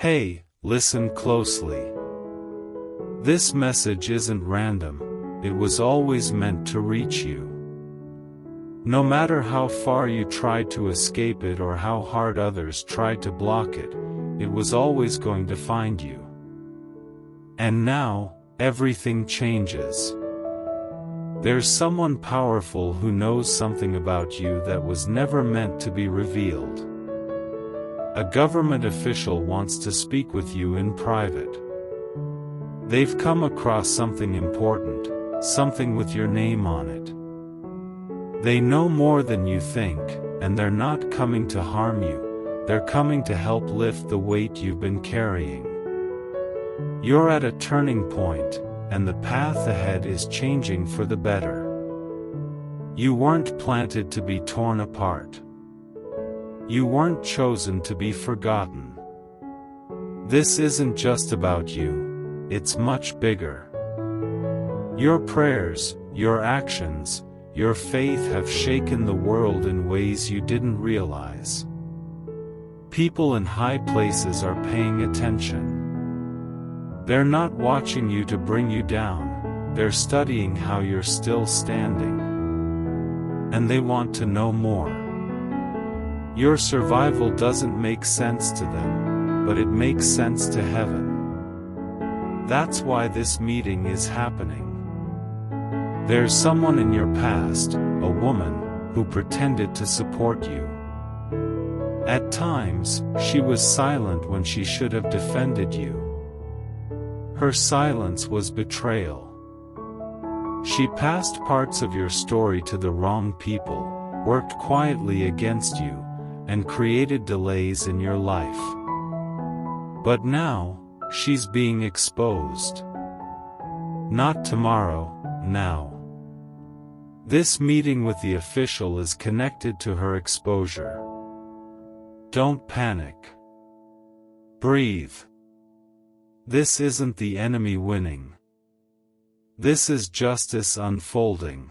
Hey, listen closely. This message isn't random, it was always meant to reach you. No matter how far you tried to escape it or how hard others tried to block it, it was always going to find you. And now, everything changes. There's someone powerful who knows something about you that was never meant to be revealed. A government official wants to speak with you in private. They've come across something important, something with your name on it. They know more than you think, and they're not coming to harm you, they're coming to help lift the weight you've been carrying. You're at a turning point, and the path ahead is changing for the better. You weren't planted to be torn apart. You weren't chosen to be forgotten. This isn't just about you, it's much bigger. Your prayers, your actions, your faith have shaken the world in ways you didn't realize. People in high places are paying attention. They're not watching you to bring you down, they're studying how you're still standing. And they want to know more. Your survival doesn't make sense to them, but it makes sense to heaven. That's why this meeting is happening. There's someone in your past, a woman, who pretended to support you. At times, she was silent when she should have defended you. Her silence was betrayal. She passed parts of your story to the wrong people, worked quietly against you, and created delays in your life. But now, she's being exposed. Not tomorrow, now. This meeting with the official is connected to her exposure. Don't panic. Breathe. This isn't the enemy winning. This is justice unfolding.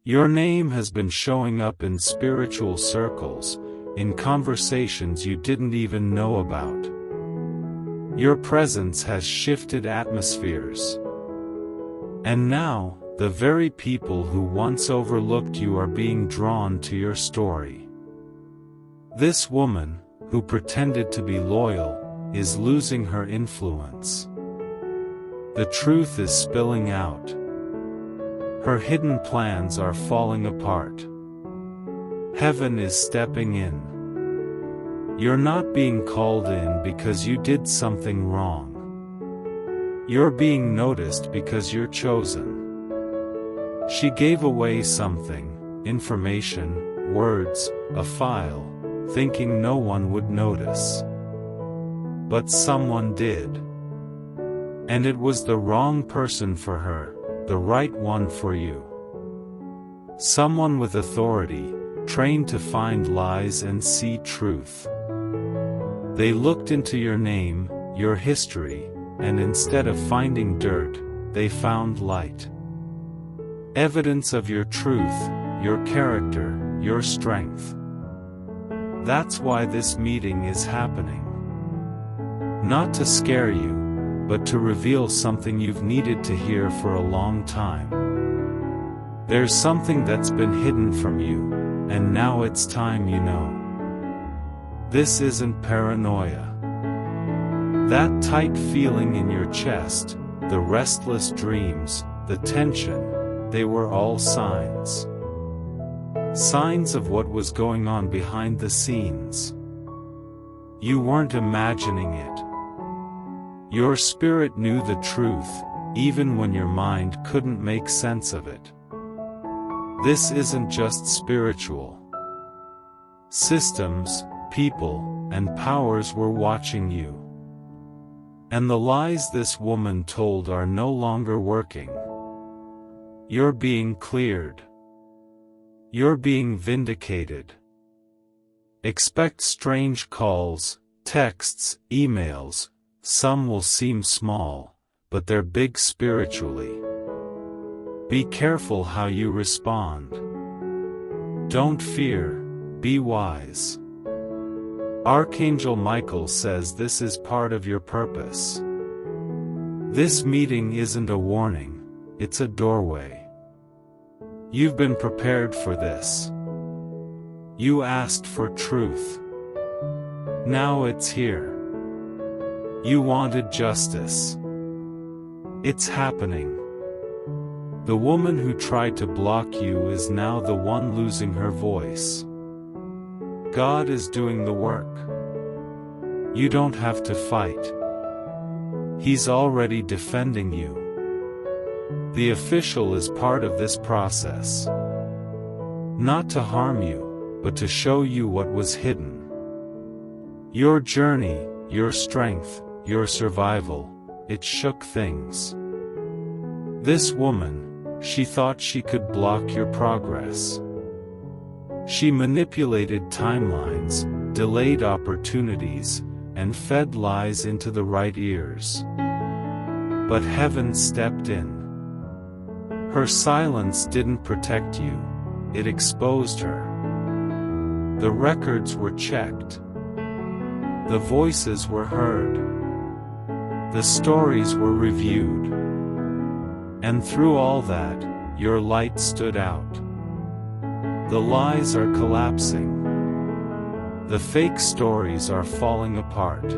Your name has been showing up in spiritual circles, in conversations you didn't even know about. Your presence has shifted atmospheres. And now, the very people who once overlooked you are being drawn to your story. This woman, who pretended to be loyal, is losing her influence. The truth is spilling out. Her hidden plans are falling apart. Heaven is stepping in. You're not being called in because you did something wrong. You're being noticed because you're chosen. She gave away something, information, words, a file, thinking no one would notice. But someone did. And it was the wrong person for her, the right one for you. Someone with authority, trained to find lies and see truth. They looked into your name, your history, and instead of finding dirt, they found light. Evidence of your truth, your character, your strength. That's why this meeting is happening. Not to scare you, but to reveal something you've needed to hear for a long time. There's something that's been hidden from you, and now it's time you know. This isn't paranoia. That tight feeling in your chest, the restless dreams, the tension, they were all signs. Signs of what was going on behind the scenes. You weren't imagining it. Your spirit knew the truth, even when your mind couldn't make sense of it. This isn't just spiritual. Systems, people, and powers were watching you. And the lies this woman told are no longer working. You're being cleared. You're being vindicated. Expect strange calls, texts, emails. Some will seem small, but they're big spiritually. Be careful how you respond. Don't fear, be wise. Archangel Michael says this is part of your purpose. This meeting isn't a warning, it's a doorway. You've been prepared for this. You asked for truth. Now it's here. You wanted justice. It's happening. The woman who tried to block you is now the one losing her voice. God is doing the work. You don't have to fight. He's already defending you. The official is part of this process. Not to harm you, but to show you what was hidden. Your journey, your strength, your survival, it shook things. This woman, she thought she could block your progress. She manipulated timelines, delayed opportunities, and fed lies into the right ears. But heaven stepped in. Her silence didn't protect you, it exposed her. The records were checked. The voices were heard. The stories were reviewed. And through all that, your light stood out. The lies are collapsing. The fake stories are falling apart.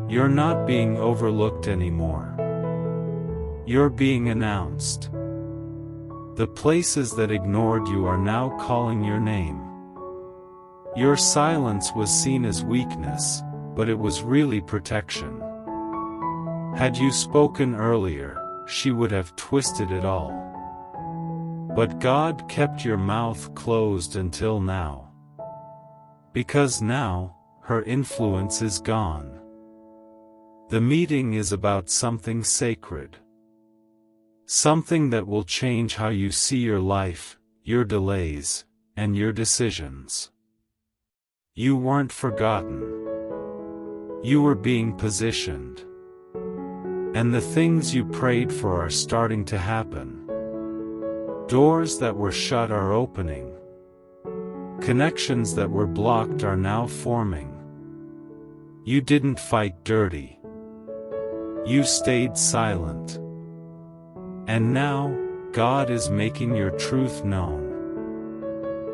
You're not being overlooked anymore. You're being announced. The places that ignored you are now calling your name. Your silence was seen as weakness, but it was really protection. Had you spoken earlier, she would have twisted it all. But God kept your mouth closed until now. Because now, her influence is gone. The meeting is about something sacred. Something that will change how you see your life, your delays, and your decisions. You weren't forgotten. You were being positioned. And the things you prayed for are starting to happen. Doors that were shut are opening. Connections that were blocked are now forming. You didn't fight dirty. You stayed silent. And now, God is making your truth known.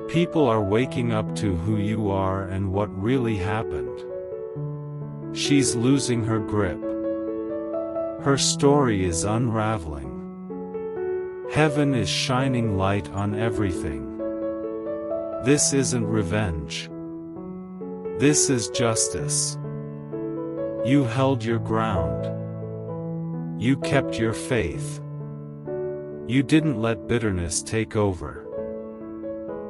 People are waking up to who you are and what really happened. She's losing her grip. Her story is unraveling. Heaven is shining light on everything. This isn't revenge. This is justice. You held your ground. You kept your faith. You didn't let bitterness take over.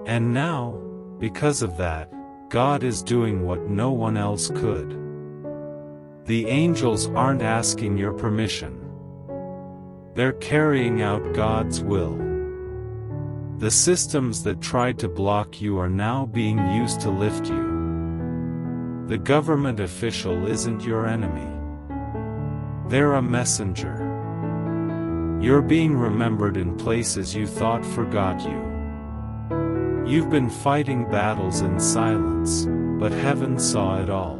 And now, because of that, God is doing what no one else could. The angels aren't asking your permission. They're carrying out God's will. The systems that tried to block you are now being used to lift you. The government official isn't your enemy. They're a messenger. You're being remembered in places you thought forgot you. You've been fighting battles in silence, but heaven saw it all.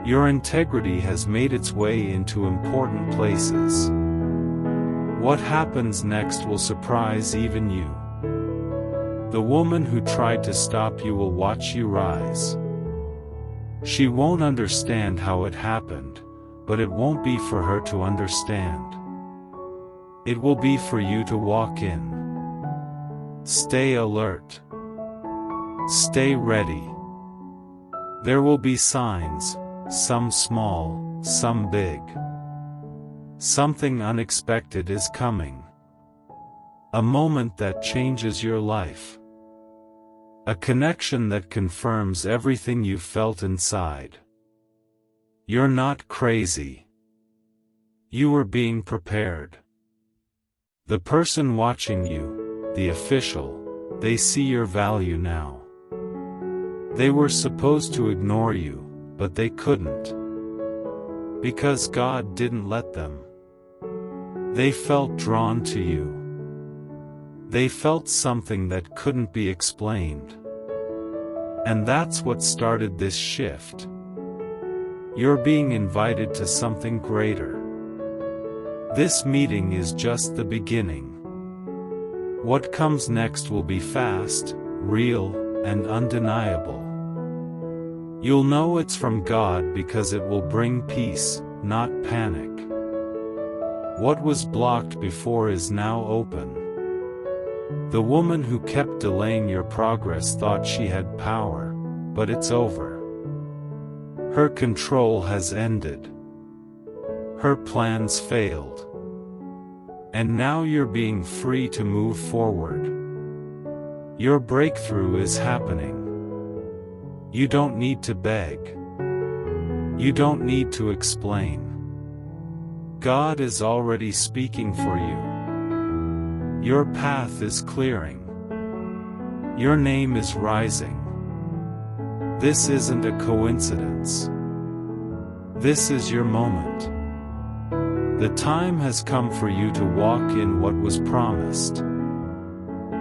Your integrity has made its way into important places. What happens next will surprise even you. The woman who tried to stop you will watch you rise. She won't understand how it happened, but it won't be for her to understand. It will be for you to walk in. Stay alert. Stay ready. There will be signs, some small, some big. Something unexpected is coming. A moment that changes your life. A connection that confirms everything you felt inside. You're not crazy. You were being prepared. The person watching you, the official, they see your value now. They were supposed to ignore you, but they couldn't. Because God didn't let them. They felt drawn to you. They felt something that couldn't be explained. And that's what started this shift. You're being invited to something greater. This meeting is just the beginning. What comes next will be fast, real, and undeniable. You'll know it's from God because it will bring peace, not panic. What was blocked before is now open. The woman who kept delaying your progress thought she had power, but it's over. Her control has ended. Her plans failed. And now you're being free to move forward. Your breakthrough is happening. You don't need to beg. You don't need to explain. God is already speaking for you. Your path is clearing. Your name is rising. This isn't a coincidence. This is your moment. The time has come for you to walk in what was promised.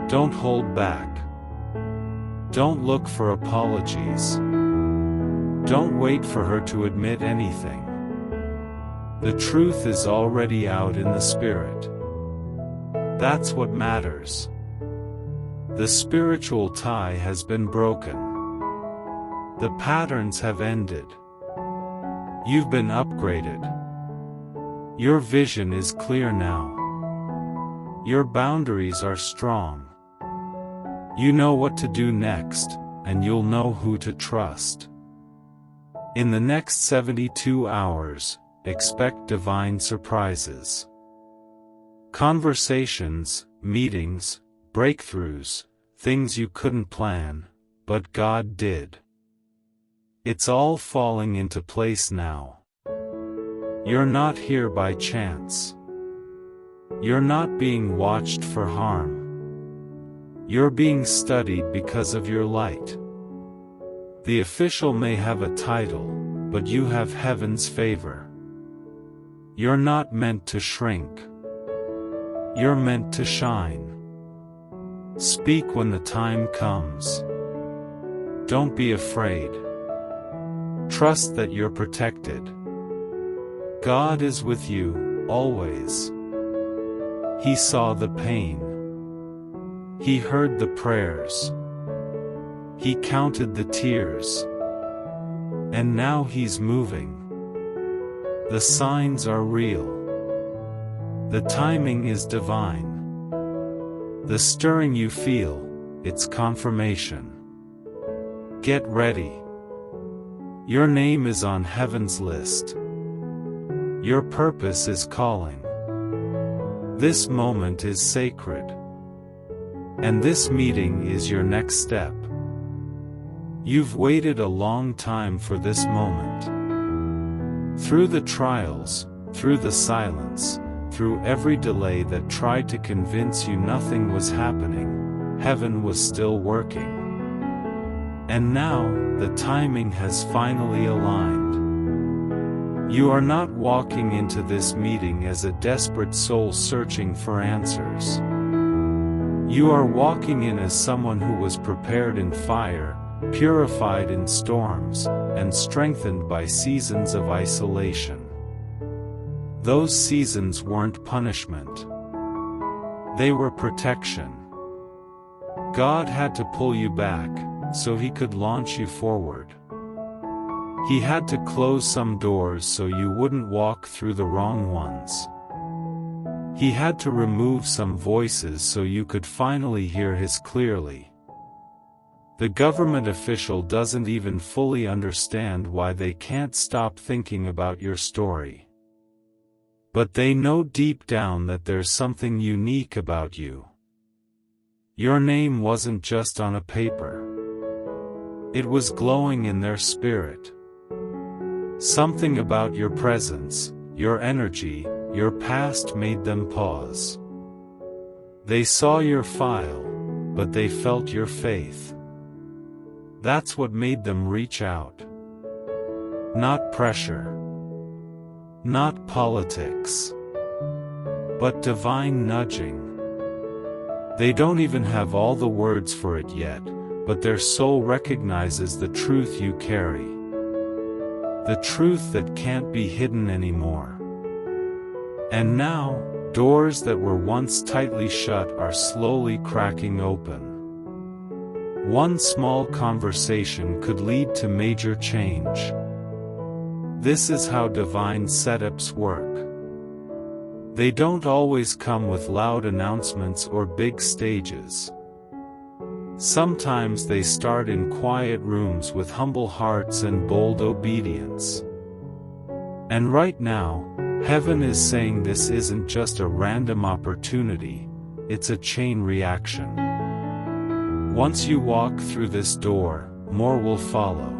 Don't hold back. Don't look for apologies. Don't wait for her to admit anything. The truth is already out in the spirit. That's what matters. The spiritual tie has been broken. The patterns have ended. You've been upgraded. Your vision is clear now. Your boundaries are strong. You know what to do next, and you'll know who to trust. In the next 72 hours, expect divine surprises. Conversations, meetings, breakthroughs, things you couldn't plan, but God did. It's all falling into place now. You're not here by chance. You're not being watched for harm. You're being studied because of your light. The official may have a title, but you have heaven's favor. You're not meant to shrink. You're meant to shine. Speak when the time comes. Don't be afraid. Trust that you're protected. God is with you, always. He saw the pain. He heard the prayers. He counted the tears. And now He's moving. The signs are real. The timing is divine. The stirring you feel, it's confirmation. Get ready. Your name is on heaven's list. Your purpose is calling. This moment is sacred. And this meeting is your next step. You've waited a long time for this moment. Through the trials, through the silence, through every delay that tried to convince you nothing was happening, heaven was still working. And now, the timing has finally aligned. You are not walking into this meeting as a desperate soul searching for answers. You are walking in as someone who was prepared in fire, purified in storms, and strengthened by seasons of isolation. Those seasons weren't punishment. They were protection. God had to pull you back, so He could launch you forward. He had to close some doors so you wouldn't walk through the wrong ones. He had to remove some voices so you could finally hear His clearly. The government official doesn't even fully understand why they can't stop thinking about your story. But they know deep down that there's something unique about you. Your name wasn't just on a paper. It was glowing in their spirit. Something about your presence, your energy, your past made them pause. They saw your file, but they felt your faith. That's what made them reach out. Not pressure. Not politics. But divine nudging. They don't even have all the words for it yet, but their soul recognizes the truth you carry. The truth that can't be hidden anymore. And now, doors that were once tightly shut are slowly cracking open. One small conversation could lead to major change. This is how divine setups work. They don't always come with loud announcements or big stages. Sometimes they start in quiet rooms with humble hearts and bold obedience. And right now, heaven is saying this isn't just a random opportunity, it's a chain reaction. Once you walk through this door, more will follow.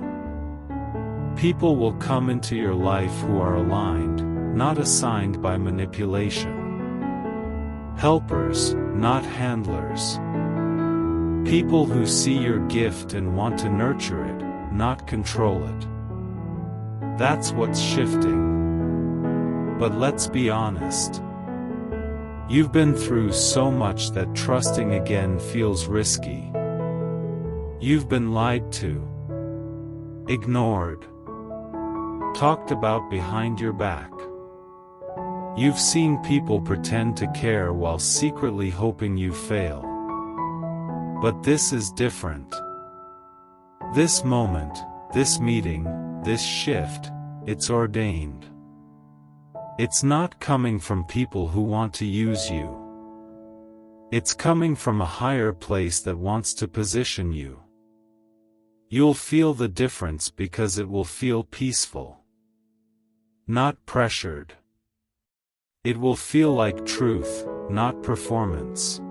People will come into your life who are aligned, not assigned by manipulation. Helpers, not handlers. People who see your gift and want to nurture it, not control it. That's what's shifting. But let's be honest. You've been through so much that trusting again feels risky. You've been lied to, ignored, talked about behind your back. You've seen people pretend to care while secretly hoping you fail. But this is different. This moment, this meeting, this shift, it's ordained. It's not coming from people who want to use you. It's coming from a higher place that wants to position you. You'll feel the difference because it will feel peaceful. Not pressured. It will feel like truth, not performance.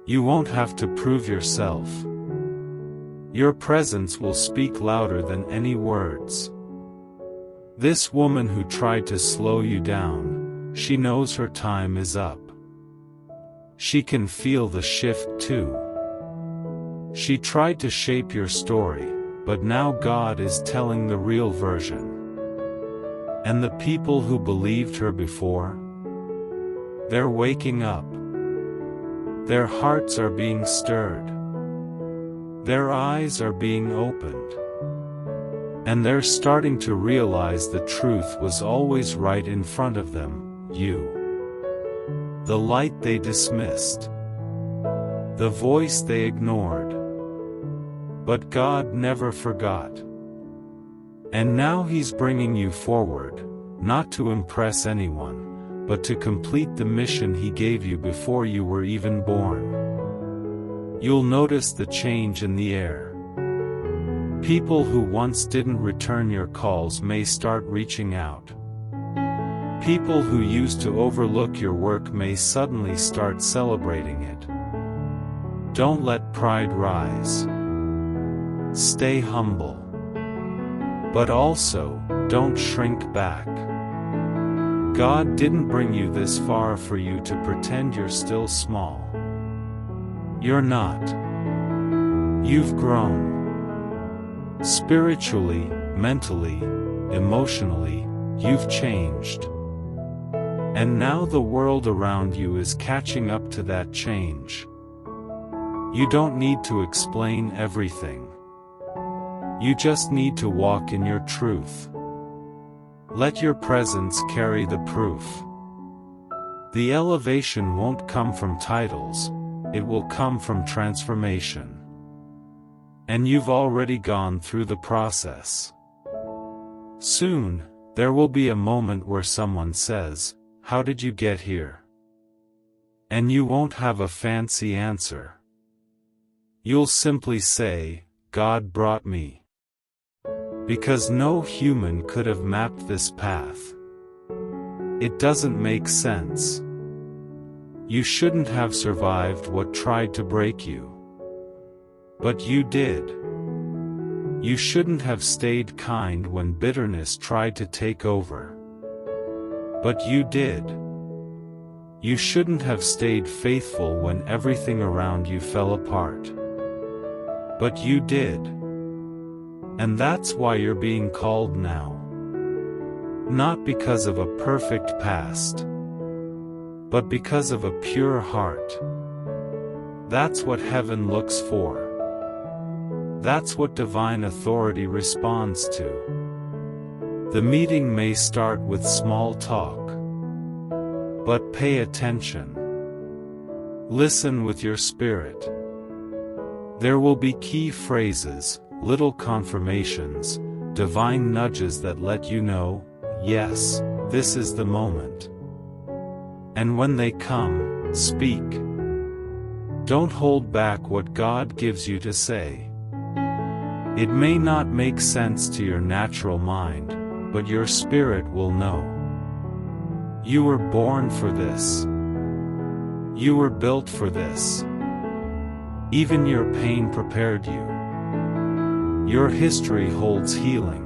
You won't have to prove yourself. Your presence will speak louder than any words. This woman who tried to slow you down, she knows her time is up. She can feel the shift too. She tried to shape your story, but now God is telling the real version. And the people who believed her before, they're waking up. Their hearts are being stirred. Their eyes are being opened. And they're starting to realize the truth was always right in front of them, you. The light they dismissed. The voice they ignored. But God never forgot. And now He's bringing you forward, not to impress anyone, but to complete the mission He gave you before you were even born. You'll notice the change in the air. People who once didn't return your calls may start reaching out. People who used to overlook your work may suddenly start celebrating it. Don't let pride rise. Stay humble. But also, don't shrink back. God didn't bring you this far for you to pretend you're still small. You're not. You've grown. Spiritually, mentally, emotionally, you've changed. And now the world around you is catching up to that change. You don't need to explain everything. You just need to walk in your truth. Let your presence carry the proof. The elevation won't come from titles, it will come from transformation. And you've already gone through the process. Soon, there will be a moment where someone says, "How did you get here?" And you won't have a fancy answer. You'll simply say, "God brought me." Because no human could have mapped this path. It doesn't make sense. You shouldn't have survived what tried to break you. But you did. You shouldn't have stayed kind when bitterness tried to take over. But you did. You shouldn't have stayed faithful when everything around you fell apart. But you did. And that's why you're being called now. Not because of a perfect past, but because of a pure heart. That's what heaven looks for. That's what divine authority responds to. The meeting may start with small talk. But pay attention. Listen with your spirit. There will be key phrases, little confirmations, divine nudges that let you know, yes, this is the moment. And when they come, speak. Don't hold back what God gives you to say. It may not make sense to your natural mind, but your spirit will know. You were born for this. You were built for this. Even your pain prepared you. Your history holds healing.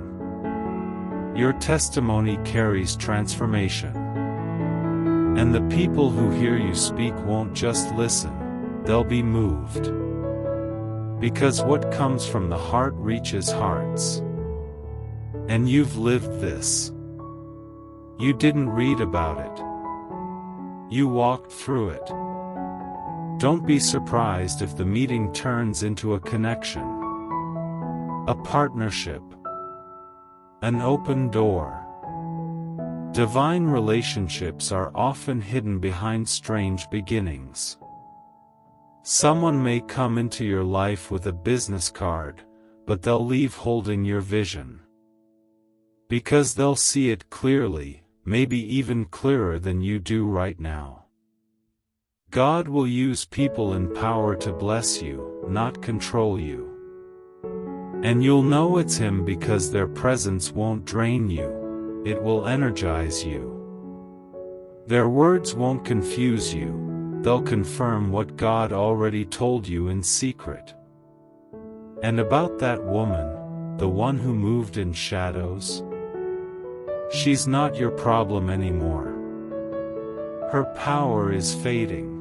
Your testimony carries transformation. And the people who hear you speak won't just listen, they'll be moved. Because what comes from the heart reaches hearts. And you've lived this. You didn't read about it. You walked through it. Don't be surprised if the meeting turns into a connection, a partnership, an open door. Divine relationships are often hidden behind strange beginnings. Someone may come into your life with a business card, but they'll leave holding your vision. Because they'll see it clearly, maybe even clearer than you do right now. God will use people in power to bless you, not control you. And you'll know it's Him because their presence won't drain you, it will energize you. Their words won't confuse you, they'll confirm what God already told you in secret. And about that woman, the one who moved in shadows, she's not your problem anymore. Her power is fading.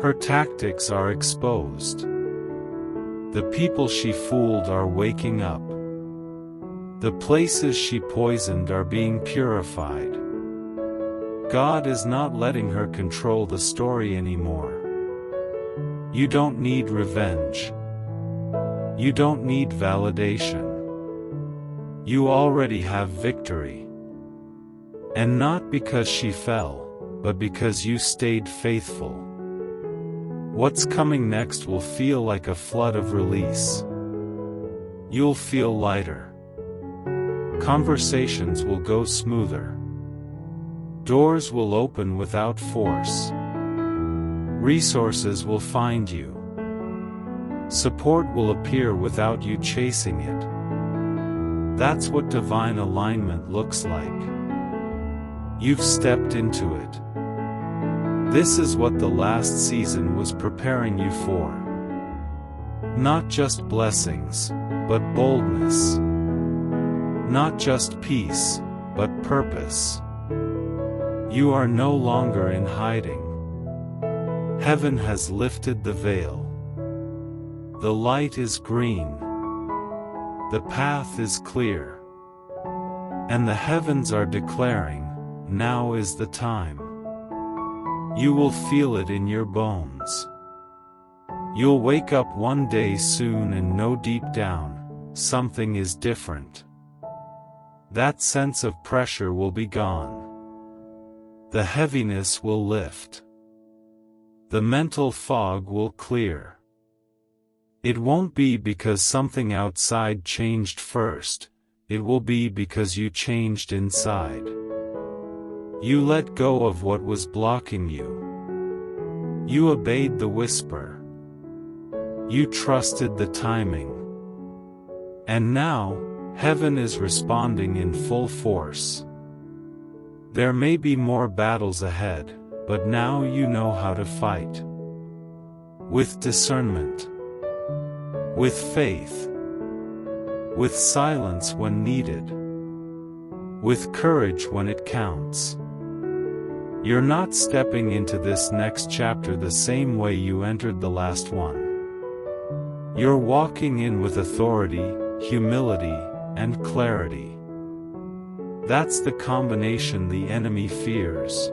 Her tactics are exposed. The people she fooled are waking up. The places she poisoned are being purified. God is not letting her control the story anymore. You don't need revenge. You don't need validation. You already have victory. And not because she fell, but because you stayed faithful. What's coming next will feel like a flood of release. You'll feel lighter. Conversations will go smoother. Doors will open without force. Resources will find you. Support will appear without you chasing it. That's what divine alignment looks like. You've stepped into it. This is what the last season was preparing you for. Not just blessings, but boldness. Not just peace, but purpose. You are no longer in hiding. Heaven has lifted the veil. The light is green. The path is clear. And the heavens are declaring, now is the time. You will feel it in your bones. You'll wake up one day soon and know deep down, something is different. That sense of pressure will be gone. The heaviness will lift. The mental fog will clear. It won't be because something outside changed first, it will be because you changed inside. You let go of what was blocking you. You obeyed the whisper. You trusted the timing. And now, heaven is responding in full force. There may be more battles ahead, but now you know how to fight. With discernment. With faith. With silence when needed. With courage when it counts. You're not stepping into this next chapter the same way you entered the last one. You're walking in with authority, humility, and clarity. That's the combination the enemy fears.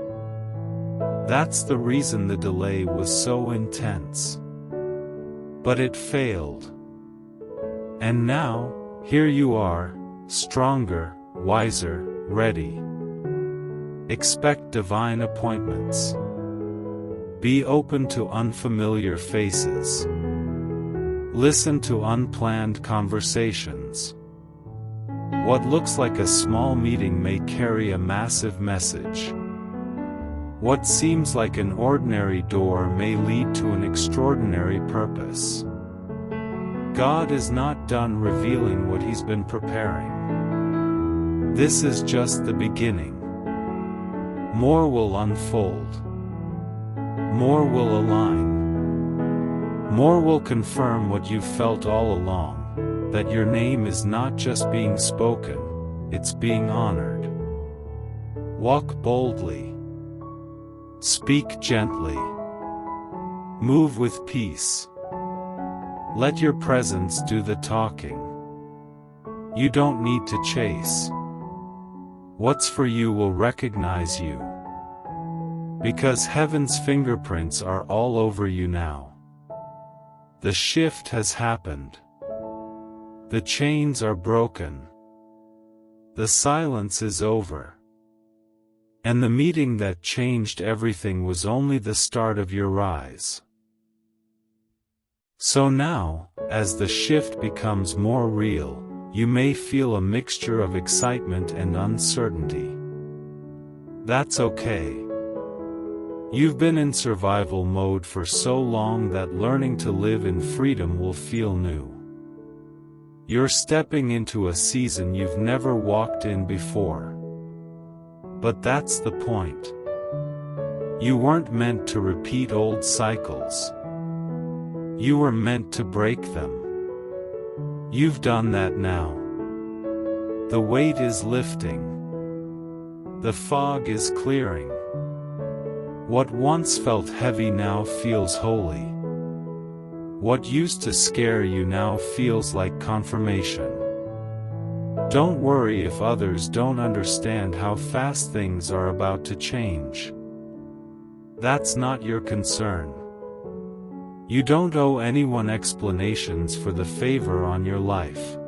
That's the reason the delay was so intense. But it failed. And now, here you are, stronger, wiser, ready. Expect divine appointments. Be open to unfamiliar faces. Listen to unplanned conversations. What looks like a small meeting may carry a massive message. What seems like an ordinary door may lead to an extraordinary purpose. God is not done revealing what He's been preparing. This is just the beginning. More will unfold. More will align. More will confirm what you've felt all along, that your name is not just being spoken, it's being honored. Walk boldly. Speak gently. Move with peace. Let your presence do the talking. You don't need to chase. What's for you will recognize you. Because heaven's fingerprints are all over you now. The shift has happened. The chains are broken. The silence is over. And the meeting that changed everything was only the start of your rise. So now, as the shift becomes more real, you may feel a mixture of excitement and uncertainty. That's okay. You've been in survival mode for so long that learning to live in freedom will feel new. You're stepping into a season you've never walked in before. But that's the point. You weren't meant to repeat old cycles. You were meant to break them. You've done that now. The weight is lifting. The fog is clearing. What once felt heavy now feels holy. What used to scare you now feels like confirmation. Don't worry if others don't understand how fast things are about to change. That's not your concern. You don't owe anyone explanations for the favor on your life.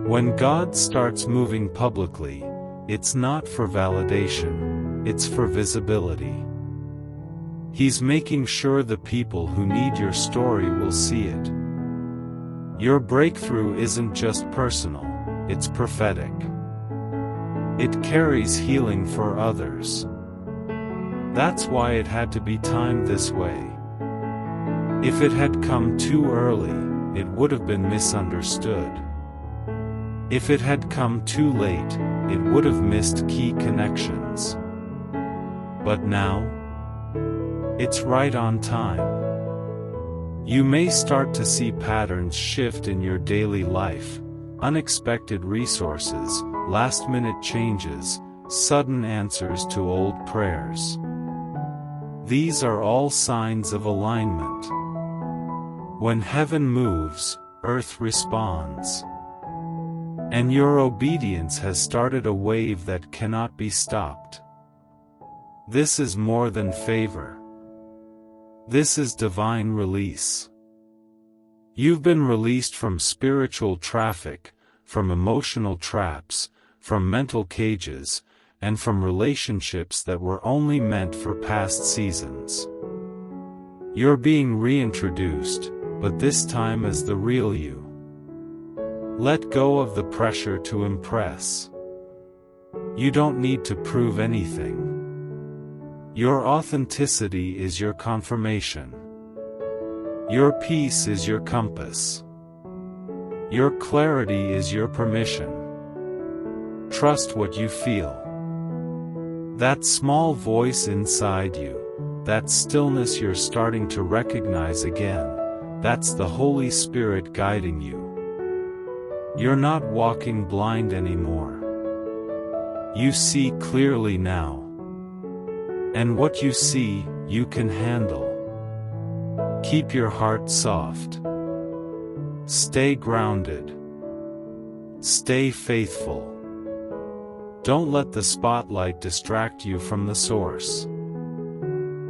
When God starts moving publicly, it's not for validation, it's for visibility. He's making sure the people who need your story will see it. Your breakthrough isn't just personal, it's prophetic. It carries healing for others. That's why it had to be timed this way. If it had come too early, it would have been misunderstood. If it had come too late, it would have missed key connections. But now, it's right on time. You may start to see patterns shift in your daily life, unexpected resources, last-minute changes, sudden answers to old prayers. These are all signs of alignment. When heaven moves, earth responds. And your obedience has started a wave that cannot be stopped. This is more than favor. This is divine release. You've been released from spiritual traffic, from emotional traps, from mental cages, and from relationships that were only meant for past seasons. You're being reintroduced, but this time as the real you. Let go of the pressure to impress. You don't need to prove anything. Your authenticity is your confirmation. Your peace is your compass. Your clarity is your permission. Trust what you feel. That small voice inside you, that stillness you're starting to recognize again, that's the Holy Spirit guiding you. You're not walking blind anymore. You see clearly now. And what you see, you can handle. Keep your heart soft. Stay grounded. Stay faithful. Don't let the spotlight distract you from the source.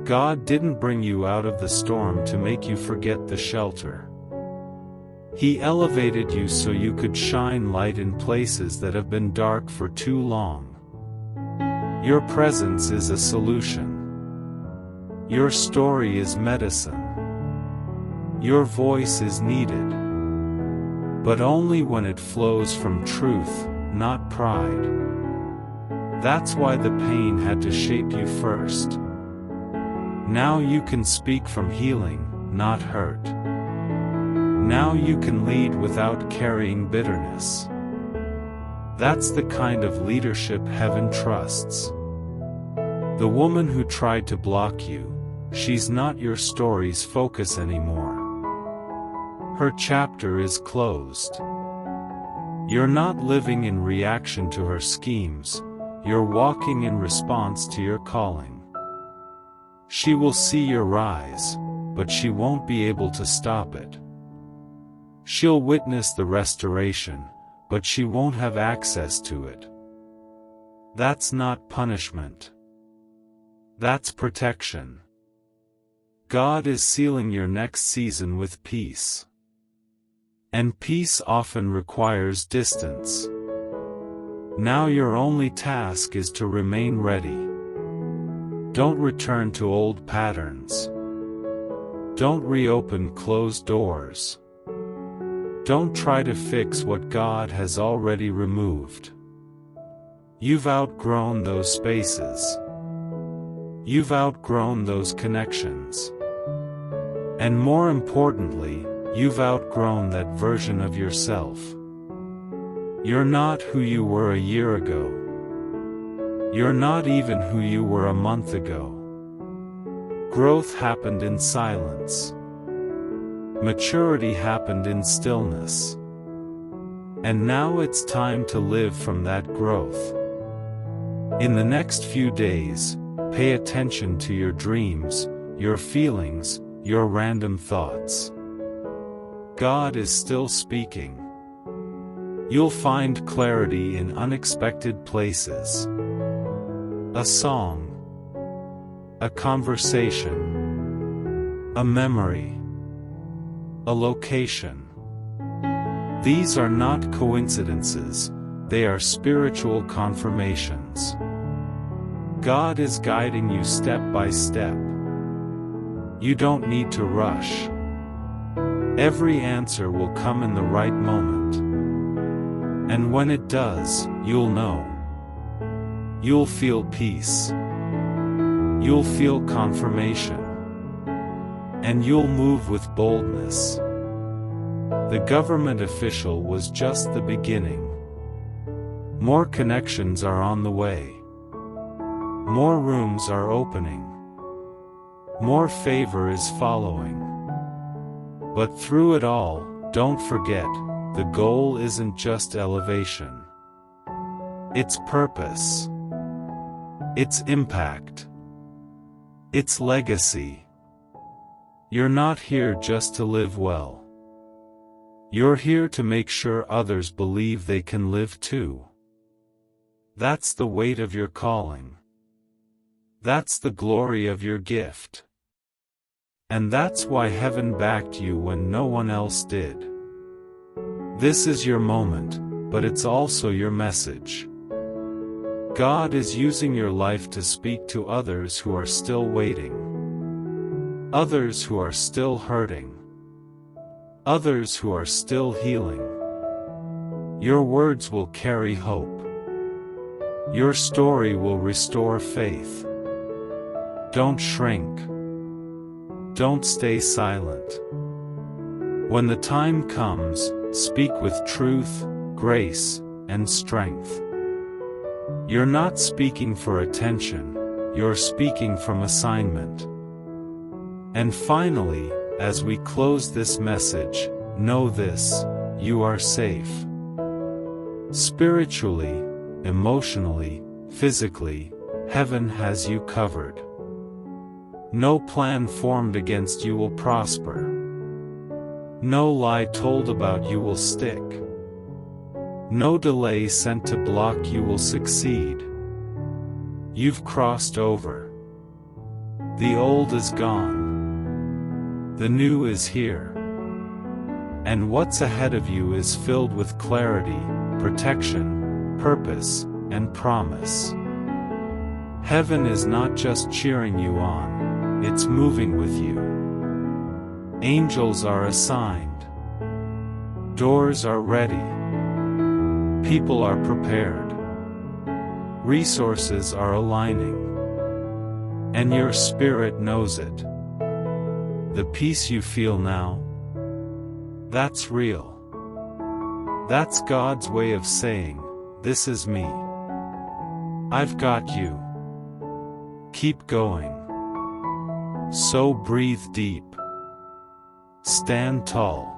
God didn't bring you out of the storm to make you forget the shelter. He elevated you so you could shine light in places that have been dark for too long. Your presence is a solution. Your story is medicine. Your voice is needed. But only when it flows from truth, not pride. That's why the pain had to shape you first. Now you can speak from healing, not hurt. Now you can lead without carrying bitterness. That's the kind of leadership heaven trusts. The woman who tried to block you, she's not your story's focus anymore. Her chapter is closed. You're not living in reaction to her schemes, you're walking in response to your calling. She will see your rise, but she won't be able to stop it. She'll witness the restoration, but she won't have access to it. That's not punishment. That's protection. God is sealing your next season with peace. And peace often requires distance. Now your only task is to remain ready. Don't return to old patterns. Don't reopen closed doors. Don't try to fix what God has already removed. You've outgrown those spaces. You've outgrown those connections. And more importantly, you've outgrown that version of yourself. You're not who you were a year ago. You're not even who you were a month ago. Growth happened in silence. Maturity happened in stillness. And now it's time to live from that growth. In the next few days, pay attention to your dreams, your feelings, your random thoughts. God is still speaking. You'll find clarity in unexpected places. A song, a conversation, a memory, a location. These are not coincidences, they are spiritual confirmations. God is guiding you step by step. You don't need to rush. Every answer will come in the right moment. And when it does, you'll know. You'll feel peace. You'll feel confirmation. And you'll move with boldness. The government official was just the beginning. More connections are on the way. More rooms are opening. More favor is following. But through it all, don't forget, the goal isn't just elevation. It's purpose. It's impact. It's legacy. You're not here just to live well. You're here to make sure others believe they can live too. That's the weight of your calling. That's the glory of your gift. And that's why heaven backed you when no one else did. This is your moment, but it's also your message. God is using your life to speak to others who are still waiting. Others who are still hurting. Others who are still healing. Your words will carry hope. Your story will restore faith. Don't shrink. Don't stay silent. When the time comes, speak with truth, grace, and strength. You're not speaking for attention, you're speaking from assignment. And finally, as we close this message, know this: you are safe. Spiritually, emotionally, physically, heaven has you covered. No plan formed against you will prosper. No lie told about you will stick. No delay sent to block you will succeed. You've crossed over. The old is gone. The new is here. And what's ahead of you is filled with clarity, protection, purpose, and promise. Heaven is not just cheering you on, it's moving with you. Angels are assigned. Doors are ready. People are prepared. Resources are aligning. And your spirit knows it. The peace you feel now, that's real. That's God's way of saying, "This is me. I've got you. Keep going." So breathe deep. Stand tall.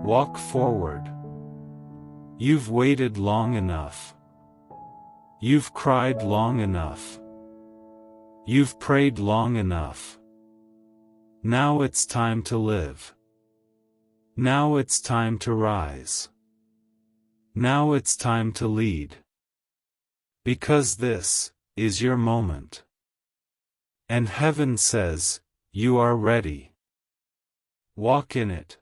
Walk forward. You've waited long enough. You've cried long enough. You've prayed long enough. Now it's time to live. Now it's time to rise. Now it's time to lead. Because this is your moment. And heaven says, you are ready. Walk in it.